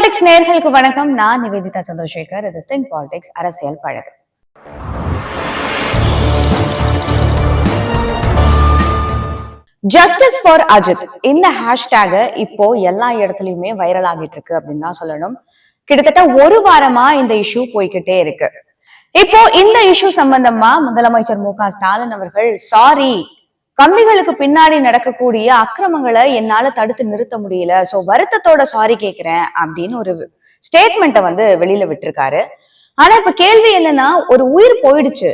Politics நேயர்களுக்கு வணக்கம். நான் நிவேதிதா சந்திரசேகர். இது திங்க் பாலிடிக்ஸ் அரசியல் பழகு. ஜஸ்டிஸ் ஃபார் அஜித் இந்த ஹேஷ்டேக் இப்போ எல்லா இடத்துலயுமே வைரல் ஆகிட்டு இருக்கு அப்படின்னு தான் சொல்லணும். கிட்டத்தட்ட ஒரு வாரமா இந்த இஷ்யூ போய்கிட்டே இருக்கு. இப்போ இந்த இஷ்யூ சம்பந்தமா முதலமைச்சர் மு.க. ஸ்டாலின் அவர்கள் சாரி, கம்பிகளுக்கு பின்னாடி நடக்கக்கூடிய அக்கிரமங்களை என்னால தடுத்து நிறுத்த முடியல, சோ வருத்தத்தோட சாரி கேட்கிறேன் அப்படின்னு ஒரு ஸ்டேட்மெண்ட்டை வெளியில விட்டுருக்காரு. ஆனா இப்ப கேள்வி என்னன்னா, ஒரு உயிர் போயிடுச்சு,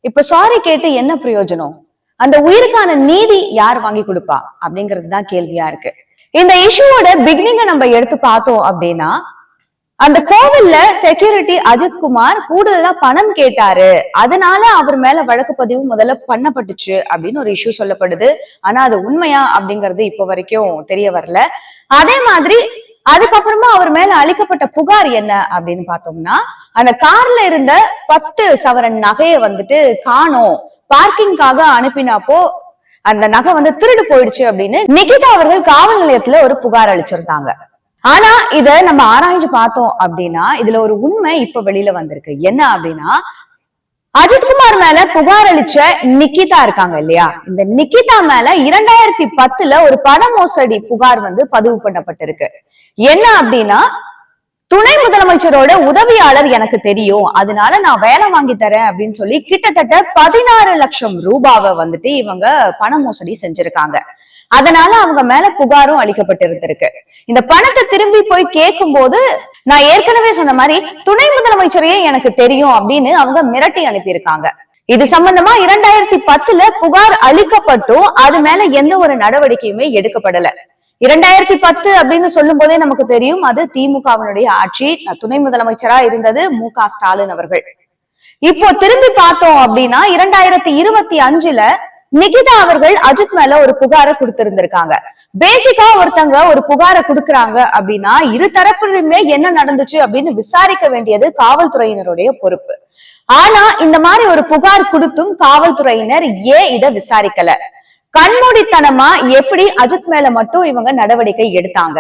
இப்ப சாரி கேட்டு என்ன பிரயோஜனம்? அந்த உயிருக்கான நீதி யார் வாங்கி கொடுப்பா அப்படிங்கிறது தான் கேள்வியா இருக்கு. இந்த இஷ்யூவோட பிகினிங்க நம்ம எடுத்து பார்த்தோம் அப்படின்னா, அந்த கோவில்ல செக்யூரிட்டி அஜித் குமார் கூடுதலா பணம் கேட்டாரு, அதனால அவர் மேல வழக்கு பதிவு முதல்ல பண்ணப்பட்டுச்சு அப்படின்னு ஒரு இஷ்யூ சொல்லப்படுது. ஆனா அது உண்மையா அப்படிங்கிறது இப்ப வரைக்கும் தெரிய வரல. அதே மாதிரி அதுக்கப்புறமா அவர் மேல அளிக்கப்பட்ட புகார் என்ன அப்படின்னு பார்த்தோம்னா, அந்த கார்ல இருந்த 10 சவரன் நகையை காணோம், பார்க்கிங்காக அனுப்பினாப்போ அந்த நகை திருடு போயிடுச்சு அப்படின்னு நிகிதா அவர்கள் காவல் நிலையத்துல ஒரு புகார் அளிச்சிருந்தாங்க. ஆனா இத நம்ம ஆராய்ஞ்சு பார்த்தோம் அப்படின்னா இதுல ஒரு உண்மை இப்ப வெளியில வந்திருக்கு. என்ன அப்படின்னா, அஜித்குமார் மேல புகார் அளிச்ச நிகிதா இருக்காங்க இல்லையா, இந்த நிகிதா மேல 2010 ஒரு பண மோசடி புகார் பதிவு பண்ணப்பட்டிருக்கு. என்ன அப்படின்னா, துணை முதலமைச்சரோட உதவியாளர் எனக்கு தெரியும், அதனால நான் வேலை வாங்கி தரேன் அப்படின்னு சொல்லி கிட்டத்தட்ட 16 லட்சம் ரூபாவை இவங்க பண மோசடி செஞ்சிருக்காங்க. அதனால அவங்க மேல புகாரும் அளிக்கப்பட்டிருந்திருக்கு. இந்த பணத்தை திரும்பி போய் கேட்கும் போது, நான் ஏற்கனவே சொன்ன மாதிரி துணை முதலமைச்சரையே எனக்கு தெரியும் அப்படின்னு அவங்க மிரட்டி அனுப்பியிருக்காங்க. இது சம்பந்தமா 2010 புகார் அளிக்கப்பட்டும் அது மேல எந்த ஒரு நடவடிக்கையுமே எடுக்கப்படல. 2010 அப்படின்னு சொல்லும் போதே நமக்கு தெரியும் அது திமுகவினுடைய ஆட்சி, துணை முதலமைச்சரா இருந்தது மு.க. ஸ்டாலின் அவர்கள். இப்போ திரும்பி பார்த்தோம் அப்படின்னா 2025 நிகிதா அவர்கள் அஜித் மேல ஒரு புகாரை கொடுத்திருந்திருக்காங்க. பேசிக்கா ஒருத்தங்க ஒரு புகாரை கொடுக்கறாங்க அப்படின்னா இரு தரப்புலையுமே என்ன நடந்துச்சு அப்படின்னு விசாரிக்க வேண்டியது காவல்துறையினருடைய பொறுப்பு. ஆனா இந்த மாதிரி ஒரு புகார் கொடுத்தும் காவல்துறையினர் ஏன் இதை விசாரிக்கல? கண்மூடித்தனமா எப்படி அஜித் மேல மட்டும் இவங்க நடவடிக்கை எடுத்தாங்க?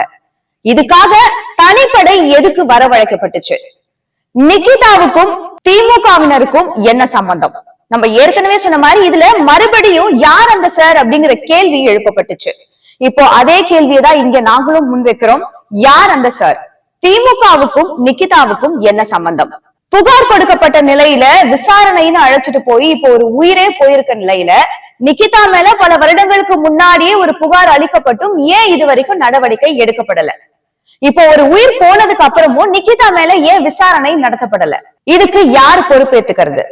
இதுக்காக தனிப்படை எதுக்கு வரவழைக்கப்பட்டுச்சு? நிகிதாவுக்கும் திமுகவினருக்கும் என்ன சம்பந்தம்? நம்ம ஏற்கனவே சொன்ன மாதிரி இதுல மறுபடியும் யார் அந்த சார் அப்படிங்கிற கேள்வி எழுப்பப்பட்டுச்சு. இப்போ அதே கேள்வியை தான் இங்க நாங்களும் முன்வைக்கிறோம். யார் அந்த சார்? திமுகவுக்கும் நிகிதாவுக்கும் என்ன சம்பந்தம்? புகார் கொடுக்கப்பட்ட நிலையில விசாரணைன்னு அழைச்சிட்டு போய் இப்போ ஒரு உயிரே போயிருக்க நிலையில நிகிதா மேல பல வருடங்களுக்கு முன்னாடியே ஒரு புகார் அளிக்கப்பட்டும் ஏன் இது வரைக்கும் நடவடிக்கை எடுக்கப்படல? இப்போ ஒரு உயிர் போனதுக்கு அப்புறமும் நிகிதா மேல ஏன் விசாரணை நடத்தப்படல? இதுக்கு யார் பொறுப்பேத்துக்கிறது?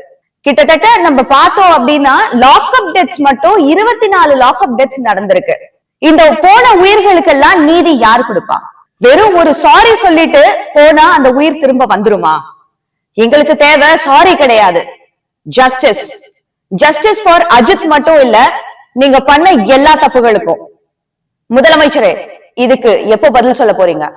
கிட்டத்தட்ட நம்ம பார்த்தோம் அப்படின்னா லாக்அப் டெத்ஸ் மட்டும் 24 லாக்அப் டெத்ஸ் நடந்திருக்கு. இந்த போன உயிர்களுக்கெல்லாம் நீதி யார் கொடுப்பா? வெறும் ஒரு சாரி சொல்லிட்டு போனா அந்த உயிர் திரும்ப வந்துருமா? எங்களுக்கு தேவை சாரி கிடையாது, ஜஸ்டிஸ். ஜஸ்டிஸ் ஃபார் அஜித் மட்டும் இல்ல, நீங்க பண்ண எல்லா தப்புகளுக்கும். முதலமைச்சரே, இதுக்கு எப்போ பதில் சொல்ல போறீங்க?